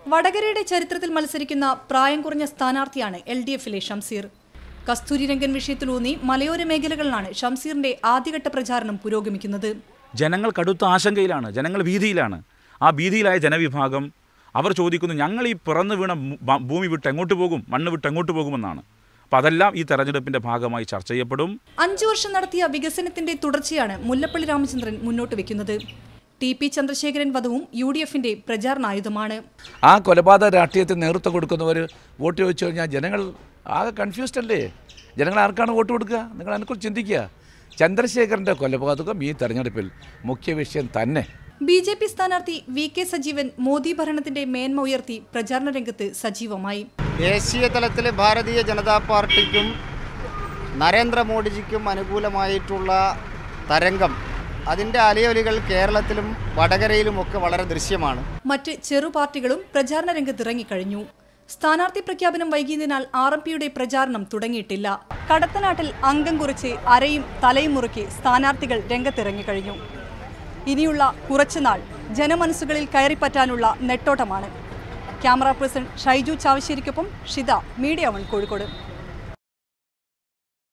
വടകരയുടെ ചരിത്രത്തിൽ മത്സരിക്കുന്ന പ്രായം കുറഞ്ഞ സ്ഥാനാർത്ഥിയാണ് LDFിലെ ഷംസീർ. കസ്തൂരിരംഗൻ വിഷയത്തിലൂന്നി മലയോര മേഖലകളിലാണ് ഷംസീറിന്റെ ആദ്യഘട്ട പ്രചാരണം പുരോഗമിക്കുന്നത്. ജനങ്ങൾ കടുത്ത ആശങ്കയിലാണ്, ജനങ്ങൾ ഭീതിയിലാണ്. ആ ഭീതിയിലായ ജനവിഭാഗം അവർ ചോദിക്കുന്നു, ഞങ്ങൾ ഈ പിറന്നു വീണ ഭൂമി വിട്ട് എങ്ങോട്ട് പോകും, മണ്ണ് വിട്ട് എങ്ങോട്ട് പോകുമെന്നാണ്. അപ്പം അതെല്ലാം ഈ തെരഞ്ഞെടുപ്പിന്റെ ഭാഗമായി ചർച്ച ചെയ്യപ്പെടും. 5 വർഷം നടത്തിയ വികസനത്തിന്റെ തുടർച്ചയാണ് മുല്ലപ്പള്ളി രാമചന്ദ്രൻ മുന്നോട്ട് വെക്കുന്നത്. TP ചന്ദ്രശേഖരൻ വധവും UDFിന്റെ പ്രചാരണായുധമാണ്. ആ കൊലപാതക രാഷ്ട്രീയത്തിന് നേതൃത്വം കൊടുക്കുന്നവർ വോട്ട് ചോദിച്ചു കഴിഞ്ഞാൽ ജനങ്ങൾ ആകെ കൺഫ്യൂസ്ഡ് അല്ലേ? ജനങ്ങൾ ആർക്കാണ് വോട്ട് കൊടുക്കുക? നിങ്ങൾ അതിനെക്കുറിച്ച് ചിന്തിക്കുക. ചന്ദ്രശേഖരൻ്റെ കൊലപാതകം ഈ തെരഞ്ഞെടുപ്പിൽ മുഖ്യ വിഷയം തന്നെ. BJP സ്ഥാനാർത്ഥി VK സജീവൻ മോദി ഭരണത്തിന്റെ മേന്മ ഉയർത്തി പ്രചാരണ രംഗത്ത് സജീവമായി. ദേശീയ തലത്തിൽ ഭാരതീയ ജനതാ പാർട്ടിക്കും നരേന്ദ്രമോദിജിക്കും അനുകൂലമായിട്ടുള്ള തരംഗം, അതിൻ്റെ അലയൊലികൾ കേരളത്തിലും വടകരയിലുമൊക്കെ വളരെ ദൃശ്യമാണ്. മറ്റ് ചെറു പാർട്ടികളും പ്രചാരണ രംഗത്തിറങ്ങിക്കഴിഞ്ഞു. സ്ഥാനാർത്ഥി പ്രഖ്യാപനം വൈകിയതിനാൽ RMPയുടെ പ്രചാരണം തുടങ്ങിയിട്ടില്ല. കടത്തനാട്ടിൽ അംഗം കുറിച്ച് അരയും തലയും മുറുക്കി സ്ഥാനാർത്ഥികൾ രംഗത്തിറങ്ങിക്കഴിഞ്ഞു. ഇനിയുള്ള കുറച്ചുനാൾ ജനമനസ്സുകളിൽ കയറിപ്പറ്റാനുള്ള നെട്ടോട്ടമാണ്. ക്യാമറ പേഴ്സൺ ഷൈജു ചാവശ്ശേരിക്കൊപ്പം ഷിത, മീഡിയ 1 കോഴിക്കോട്.